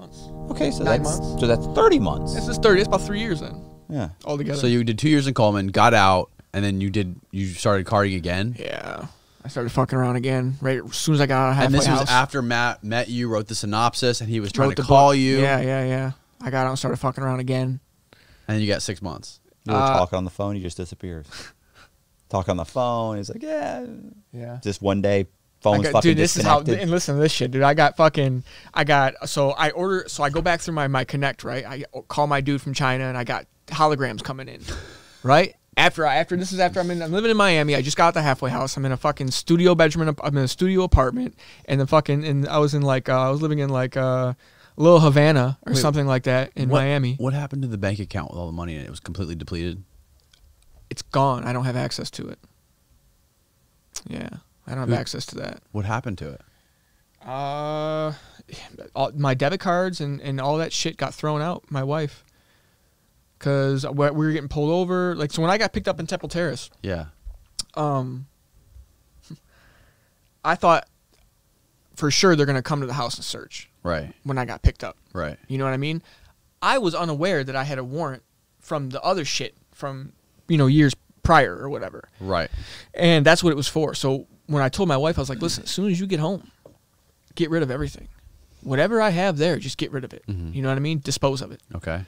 months. Okay, so 9 that's months. so that's 30 months. This is 30. It's about 3 years then. Yeah. Altogether. So you did 2 years in Coleman, got out, and then you started carding again? Yeah. I started fucking around again right as soon as I got out of halfway And this house. was after Matt met you, wrote the synopsis, and he was trying Wrote to the call book. you. Yeah. I got out and started fucking around again. And you got 6 months. You were talking on the phone, he just disappears. Talk on the phone, he's like, yeah. Just one day, phone's fucking dude, this disconnected. is how, and listen to this shit, dude. So I go back through my Connect, right? I call my dude from China, and I got holograms coming in, right? After I'm living in Miami. I just got out the halfway house. I'm in a fucking studio bedroom. I'm in a studio apartment, and I was living in like Little Havana or something like that in Miami. What happened to the bank account with all the money in it? It was completely depleted. It's gone. I don't have access to it. Yeah, I don't have access to that. What happened to it? My debit cards and all that shit got thrown out. My wife. Because we were getting pulled over. So when I got picked up in Temple Terrace, Yeah. I thought for sure they're going to come to the house and search. Right. When I got picked up. Right. You know what I mean? I was unaware that I had a warrant from the other shit from, years prior or whatever. Right. And that's what it was for. So when I told my wife, I was like, listen, as soon as you get home, get rid of everything. Whatever I have there, just get rid of it. Mm-hmm. You know what I mean? Dispose of it. Okay.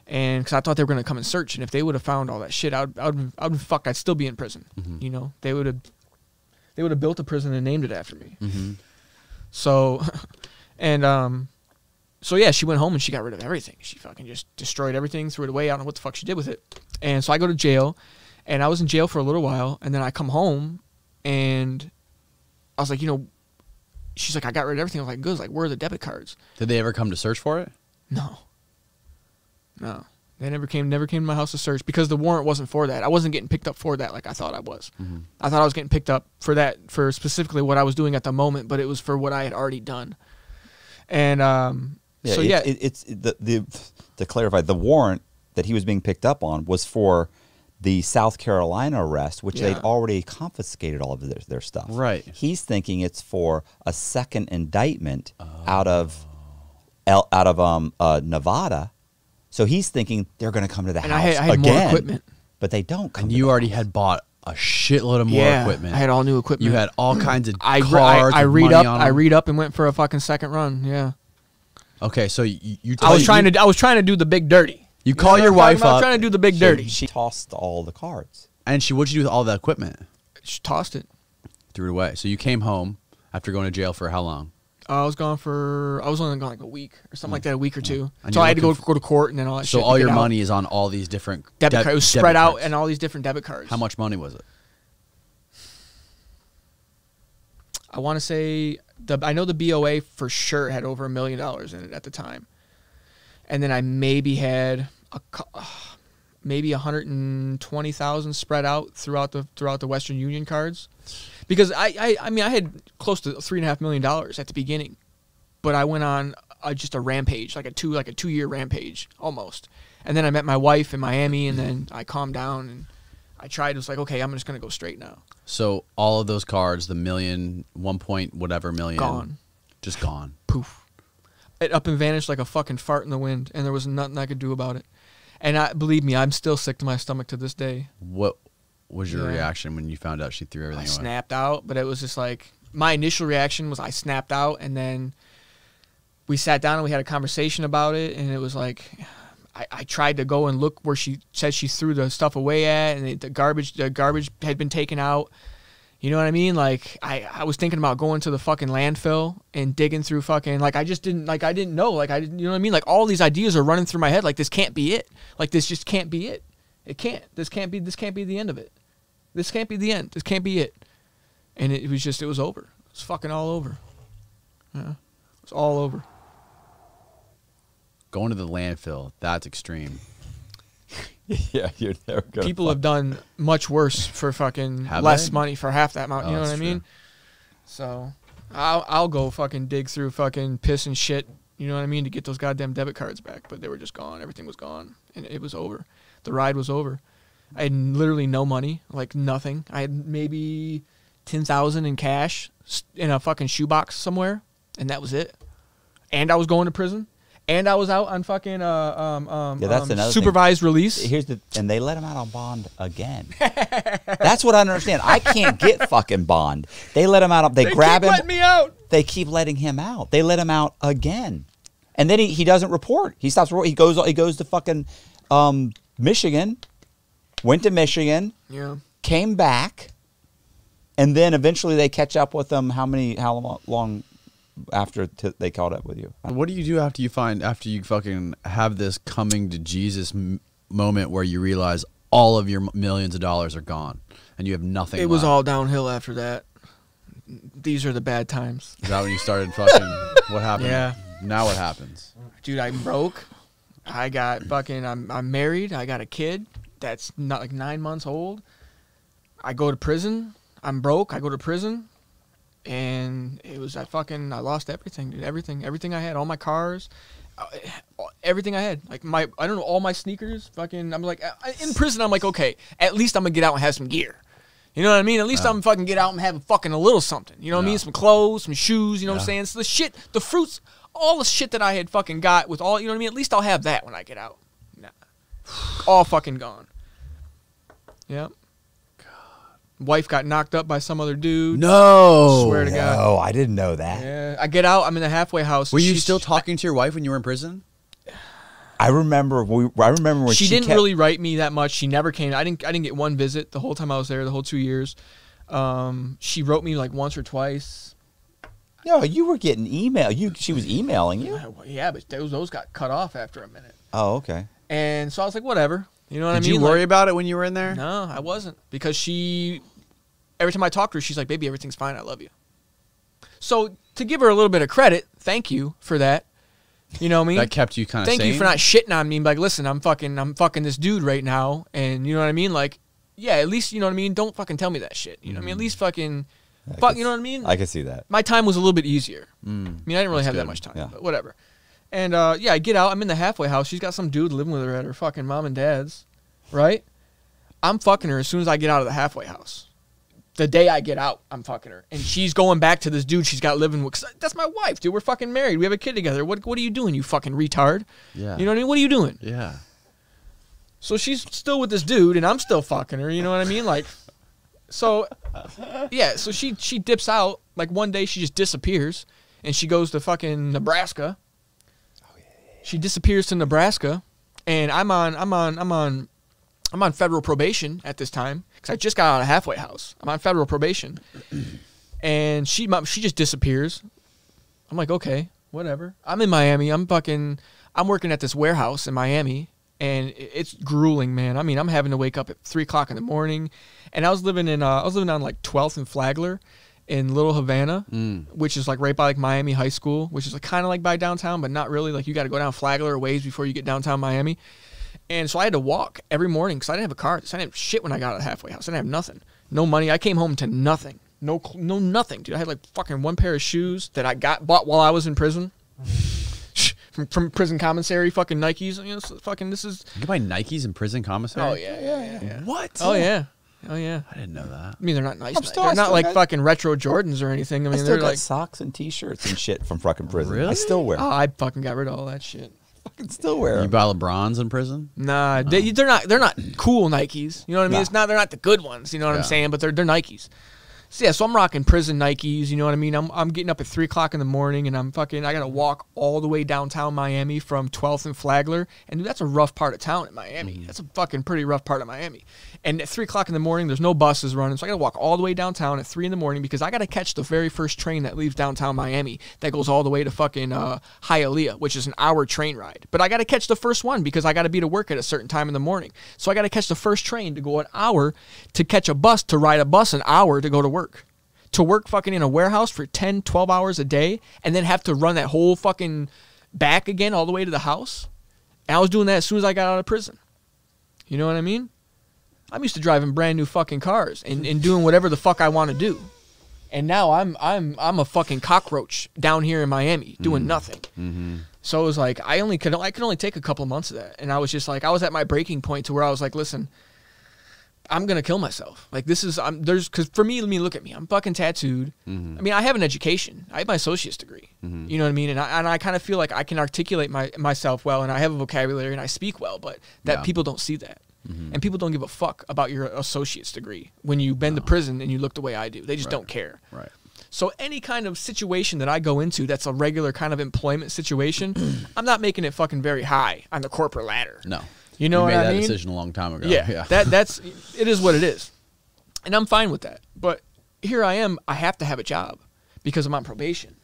And because I thought they were going to come and search, and if they would have found all that shit, I'd been fucked. I'd still be in prison. Mm-hmm. They would have built a prison and named it after me. Mm-hmm. So, so yeah, she went home and she got rid of everything. She fucking just destroyed everything, threw it away. I don't know what the fuck she did with it. And so I go to jail, and I was in jail for a little while, and then I come home, and I was like, she's like, I got rid of everything. I was like, good. I was like, where are the debit cards? Did they ever come to search for it? No. They never came to my house to search because the warrant wasn't for that. I wasn't getting picked up for that like I thought I was. Mm-hmm. I thought I was getting picked up for that, for specifically what I was doing at the moment, but it was for what I had already done. And to clarify, the warrant that he was being picked up on was for the South Carolina arrest, which they'd already confiscated all of their stuff. Right. He's thinking it's for a second indictment out of Nevada. So he's thinking they're going to come to the house I had again, more equipment. but they don't come. And to you the already house. had bought a shitload of more equipment. I had all new equipment. You had all kinds of I cards. I with read money up. on I them. read up and went for a fucking second run. Yeah. Okay, so you. I was trying to do the big dirty. You call your what I'm wife talking about? up. Trying to do the big So dirty. She tossed all the cards. And what'd you do with all the equipment? She tossed it. Threw it away. So you came home after going to jail for how long? I was only gone like a week or something like that, a week or two. And So you're I had to go looking to court and then all that So shit. all to your get out. money is on all these different debit cards. It was spread out cards. and all these different debit cards. How much money was it? I want to say I know the BOA for sure had over $1 million in it at the time, and then I maybe had maybe 120,000 spread out throughout the Western Union cards, because I had close to $3.5 million at the beginning, but I went on just a rampage, like a 2-year rampage almost, and then I met my wife in Miami, and then I calmed down and I tried. It was like, okay, I'm just gonna go straight now. So all of those cards, the million, 1 point whatever million, Gone. Just gone. Poof. It up and vanished like a fucking fart in the wind, and there was nothing I could do about it. And believe me, I'm still sick to my stomach to this day. What was your reaction when you found out she threw everything I away? snapped out, but it was just like, my initial reaction was I snapped out, and then we sat down and we had a conversation about it, and it was like, I tried to go and look where she said she threw the stuff away at, and the garbage had been taken out. You know what I mean? Like, I was thinking about going to the fucking landfill and digging through fucking, I didn't know. You know what I mean? Like, all these ideas are running through my head. Like, this can't be it. Like, this just can't be it. It can't. This can't be the end of it. This can't be the end. This can't be it. And it was over. It was fucking all over. Yeah. It was all over. Going to the landfill, that's extreme. Yeah, you're never gonna. People have done much worse for fucking less money for half that amount. You know what I mean? True. So I'll go fucking dig through fucking piss and shit. You know what I mean, to get those goddamn debit cards back. But they were just gone. Everything was gone, and it was over. The ride was over. I had literally no money, like nothing. I had maybe 10,000 in cash in a fucking shoebox somewhere, and that was it. And I was going to prison. And I was out on fucking that's another supervised release. And they let him out on bond again. That's what I don't understand. I can't get fucking bond. They let him out. They grab him. Let me out. They keep letting him out. They let him out again, and then he doesn't report. He stops. He goes to fucking Michigan. Went to Michigan. Yeah. Came back, and then eventually they catch up with him. How long after they caught up with you? What do you do after you fucking have this coming to Jesus moment where you realize all of your millions of dollars are gone and you have nothing It was left? all downhill after that. These are the bad times. Is that when you started fucking, what happened? Yeah. Now what happens? Dude, I'm broke. I got fucking, I'm married. I got a kid that's not like 9 months old. I go to prison. I'm broke. I go to prison. And it was, I lost everything, dude. Everything I had, all my cars, everything I had. Like I don't know, all my sneakers, fucking, I'm like, in prison, I'm like, okay, at least I'm gonna get out and have some gear. You know what I mean? At least I'm fucking get out and have fucking a little something. You know what I mean? Some clothes, some shoes, you know what I'm saying? So the fruits, all the shit that I had fucking got with all, you know what I mean? At least I'll have that when I get out. Nah. All fucking gone. Yep. Wife got knocked up by some other dude. No. Swear to God. No, I didn't know that. Yeah. I get out. I'm in the halfway house. Were you still talking to your wife when you were in prison? I remember when she didn't really write me that much. She never came. I didn't get one visit the whole time I was there, the whole 2 years. She wrote me like once or twice. No, you were getting email. She was emailing you. Yeah, but those got cut off after a minute. Oh, okay. And so I was like, whatever. You know what I mean? Did you worry about it when you were in there? No, I wasn't. Because every time I talk to her, she's like, baby, everything's fine. I love you. So to give her a little bit of credit, thank you for that. You know what I mean? That kept you kind of Thank sane? you for not shitting on me. Like, listen, I'm fucking this dude right now. And you know what I mean? Like, yeah, at least, you know what I mean? Don't fucking tell me that shit. You know what I mean? At least fucking, you know what I mean? I can see that. My time was a little bit easier. I mean, I didn't really have that much time, but whatever. And yeah, I get out. I'm in the halfway house. She's got some dude living with her at her fucking mom and dad's. Right? I'm fucking her as soon as I get out of the halfway house. The day I get out, I'm fucking her. And she's going back to this dude she's got living with. That's my wife, dude. We're fucking married. We have a kid together. What are you doing, you fucking retard? Yeah. You know what I mean? What are you doing? Yeah. So she's still with this dude, and I'm still fucking her. You know what I mean? Like, so, yeah. So she dips out. Like, one day she just disappears, and she goes to fucking Nebraska. She disappears to Nebraska, and I'm on federal probation at this time because I just got out of halfway house. I'm on federal probation, and she just disappears. I'm like, okay, whatever. I'm in Miami. I'm working at this warehouse in Miami, and it's grueling, man. I mean, I'm having to wake up at 3 o'clock in the morning, and I was living on like 12th and Flagler in Little Havana, which is like right by like Miami High School, which is like kind of like by downtown, but not really. Like you got to go down Flagler a ways before you get downtown Miami. And so I had to walk every morning because I didn't have a car. So I didn't have shit when I got out of the halfway house. I didn't have nothing. No money. I came home to nothing. No nothing, dude. I had like fucking one pair of shoes that I bought while I was in prison. From prison commissary, fucking Nikes. You know, fucking this is. You can buy Nikes in prison commissary? Oh, yeah. What? Oh, yeah. Oh, yeah. I didn't know that. I mean, they're not nice. They're not like fucking retro Jordans or anything. I mean, they're like socks and T-shirts and shit from fucking prison. Really? I still wear them. Oh, I fucking got rid of all that shit. Fucking still wear You them. buy LeBrons in prison? Nah, they're not cool Nikes. You know what I mean? Nah. They're not the good ones. You know what I'm saying? But they're Nikes. So yeah, so I'm rocking prison Nikes. You know what I mean? I'm getting up at 3 o'clock in the morning, and I gotta walk all the way downtown Miami from 12th and Flagler, and dude, that's a rough part of town in Miami. That's a fucking pretty rough part of Miami. And at 3 o'clock in the morning, there's no buses running, so I gotta walk all the way downtown at 3 in the morning because I gotta catch the very first train that leaves downtown Miami that goes all the way to fucking Hialeah, which is an hour train ride. But I gotta catch the first one because I gotta be to work at a certain time in the morning. So I gotta catch the first train to go an hour to catch a bus to ride a bus an hour to go to work. To work fucking in a warehouse for 10, 12 hours a day and then have to run that whole fucking back again all the way to the house. And I was doing that as soon as I got out of prison. You know what I mean? I'm used to driving brand new fucking cars and doing whatever the fuck I want to do. And now I'm a fucking cockroach down here in Miami doing nothing. Mm-hmm. So it was like I could only take a couple of months of that. And I was just like, I was at my breaking point to where I was like, listen, I'm gonna kill myself. Like this is because for me, look at me. I'm fucking tattooed. I mean, I have an education. I have my associate's degree. You know what I mean? And I kind of feel like I can articulate myself well, and I have a vocabulary, and I speak well. But that people don't see that, and people don't give a fuck about your associate's degree when you've been to prison and you look the way I do. They just don't care. Right. So any kind of situation that I go into that's a regular kind of employment situation, I'm not making it fucking very high on the corporate ladder. No. You know what I mean? You made that decision a long time ago. Yeah. It is what it is. And I'm fine with that. But here I am, I have to have a job because I'm on probation.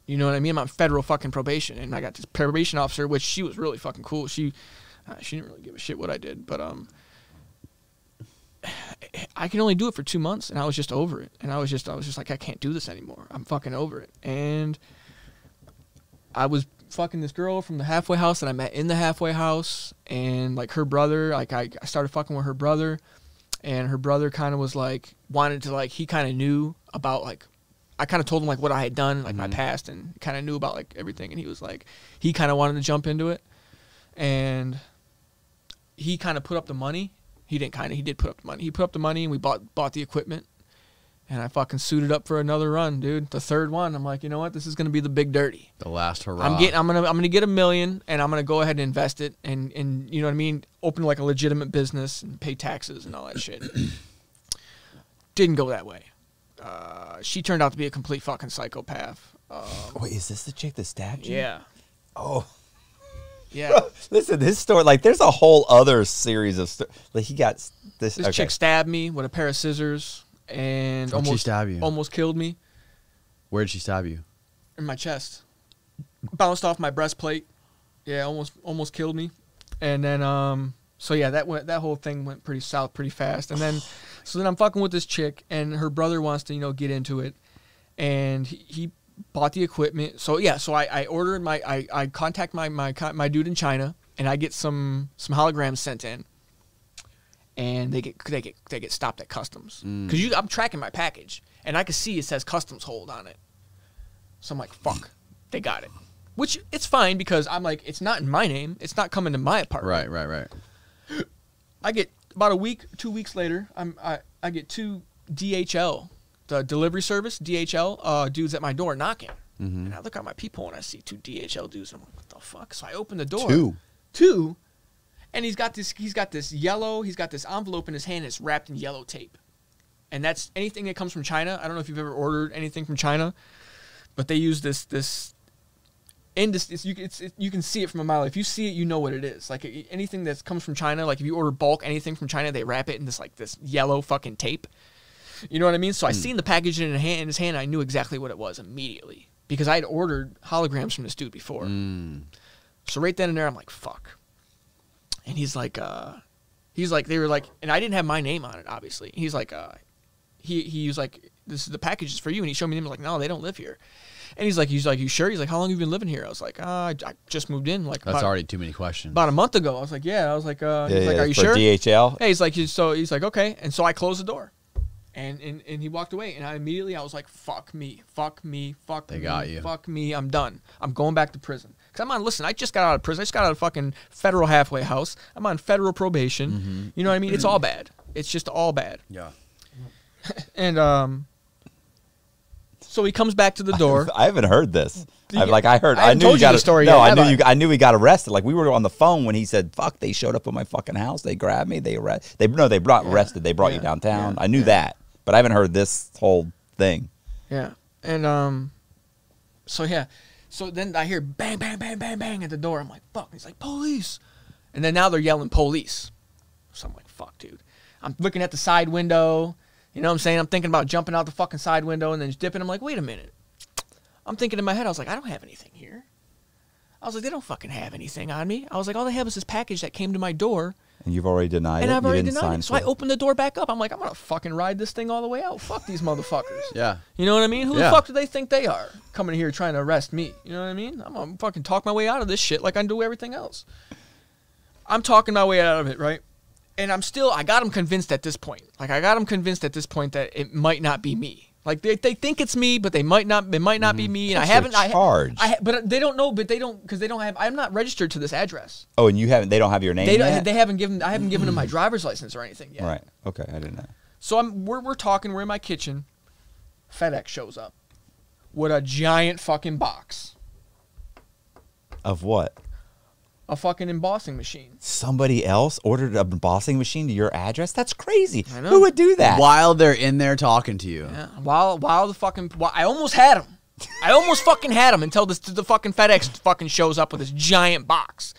You know what I mean? I'm on federal fucking probation. And I got this probation officer, which she was really fucking cool. She didn't really give a shit what I did. But I can only do it for 2 months, and I was just over it. And I was just like, I can't do this anymore. I'm fucking over it. And I was fucking this girl from the halfway house that I met in the halfway house, and like her brother, like I started fucking with her brother, and her brother kind of was like, wanted to like, he kind of knew about like, I kind of told him like what I had done, like my past, and kind of knew about like everything, and he was like, he kind of wanted to jump into it, and he kind of put up the money. He did put up the money. He put up the money, and we bought the equipment, and I fucking suited up for another run, dude. The third one, I'm like, you know what? This is gonna be the big dirty. The last hurrah. I'm gonna get $1 million, and I'm gonna go ahead and invest it, and you know what I mean? Open like a legitimate business and pay taxes and all that shit. Didn't go that way. She turned out to be a complete fucking psychopath. Wait, is this the chick that stabbed you? Yeah. Oh. Yeah. Bro, listen, this story, like, there's a whole other series of like, he got this. This chick stabbed me with a pair of scissors and How'd she stab you? almost killed me. Where did she stab you? In my chest. Bounced off my breastplate. Yeah, almost killed me. And then so yeah, that whole thing went pretty south pretty fast. And then so then I'm fucking with this chick, and her brother wants to, you know, get into it, and he bought the equipment. So yeah, so I ordered I contact my dude in China, and I get some holograms sent in, and they get stopped at customs because I'm tracking my package, and I can see it says customs hold on it. So I'm like, fuck, they got it, which it's fine because I'm like, it's not in my name, it's not coming to my apartment. Right. I get about 2 weeks later, I get 2 DHL. The delivery service, DHL, dudes at my door knocking. And I look out my peephole and I see 2 DHL dudes. And I'm like, what the fuck? So I open the door. Two. And he's got this envelope in his hand. It's wrapped in yellow tape. And that's anything that comes from China. I don't know if you've ever ordered anything from China, but they use this you can see it from a mile. If you see it, you know what it is. Like anything that comes from China, like if you order bulk anything from China, they wrap it in this yellow fucking tape. You know what I mean? So I seen the package in his hand. I knew exactly what it was immediately because I had ordered holograms from this dude before. So right then and there, I'm like, fuck. And he's like, they were like, and I didn't have my name on it, obviously. He's like, he was like, this is the package is for you. And he showed me them. I was like, no, they don't live here. And he's like, you sure? He's like, how long have you been living here? I was like, I just moved in. Like that's already too many questions. About a month ago. I was like, yeah. I was like, he's like, are you sure? DHL. Hey, he's like, okay. And so I closed the door. And he walked away, and I was like, fuck me, they got you. Fuck me, I'm done. I'm going back to prison. Because listen, I just got out of prison. I just got out of fucking federal halfway house. I'm on federal probation. You know what I mean? It's all bad. It's just all bad. Yeah. And so he comes back to the door. I haven't heard this. I knew told you the story. No, yet, I knew he got arrested. Like we were on the phone when he said, "Fuck, they showed up at my fucking house. They grabbed me. They arrested. They brought arrested. They brought you downtown. I knew that, but I haven't heard this whole thing." Yeah, and so yeah, so then I hear bang, bang, bang, bang, bang at the door. I'm like, "Fuck!" He's like, "Police!" And then now they're yelling, "Police!" So I'm like, "Fuck, dude!" I'm looking at the side window. You know what I'm saying? I'm thinking about jumping out the fucking side window and then just dipping. I'm like, wait a minute. I'm thinking in my head, I was like, I don't have anything here. I was like, they don't fucking have anything on me. I was like, all they have is this package that came to my door. And you've already denied it. And I've already denied it. So I opened the door back up. I'm like, I'm going to fucking ride this thing all the way out. Fuck these motherfuckers. Yeah. You know what I mean? Who the fuck do they think they are coming here trying to arrest me? You know what I mean? I'm going to fucking talk my way out of this shit like I do everything else. I'm talking my way out of it, right? And I got him convinced at this point. Like, I got him convinced at this point that it might not be me. Like they think it's me, but they might not. It might not be me. And What's I haven't. your charge? But they don't know. But they don't because they don't have. I'm not registered to this address. Oh, and you haven't. They don't have your name. Yet? They haven't given. I haven't given them my driver's license or anything yet. Right. Okay. I didn't know. So we're talking. We're in my kitchen. FedEx shows up with a giant fucking box. Of what? A fucking embossing machine. Somebody else ordered an embossing machine to your address? That's crazy. I know. Who would do that? While they're in there talking to you. Yeah. While I almost had him. I almost fucking had him until the fucking FedEx fucking shows up with this giant box.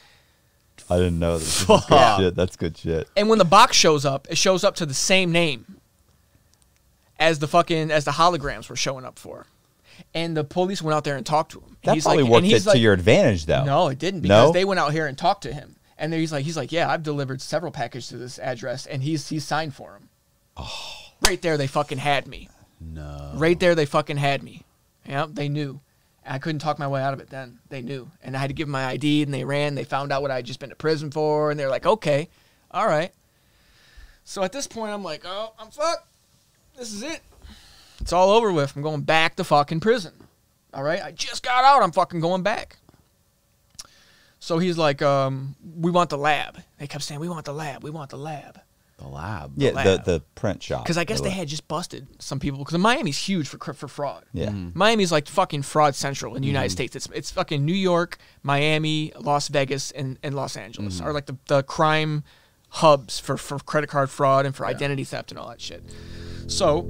I didn't know this. This is good shit. That's good shit. And when the box shows up, it shows up to the same name as the holograms were showing up for. And the police went out there and talked to him. That probably worked to your advantage, though. No, it didn't, because they went out here and talked to him. And he's like, yeah, I've delivered several packages to this address, and he's signed for them. Oh. Right there, they fucking had me. No. Right there, they fucking had me. Yeah, they knew. I couldn't talk my way out of it then. They knew. And I had to give them my ID, and they ran. They found out what I had just been to prison for, and they're like, okay, all right. So at this point, I'm like, oh, I'm fucked. This is it. It's all over with. I'm going back to fucking prison. All right? I just got out. I'm fucking going back. So he's like, we want the lab. They kept saying, we want the lab. We want the lab. The lab. Yeah, lab. The print shop. Because I guess they had just busted some people. Because Miami's huge for fraud. Yeah. Miami's like fucking fraud central in the United States. It's fucking New York, Miami, Las Vegas, and Los Angeles are like the crime hubs for credit card fraud and for identity theft and all that shit. So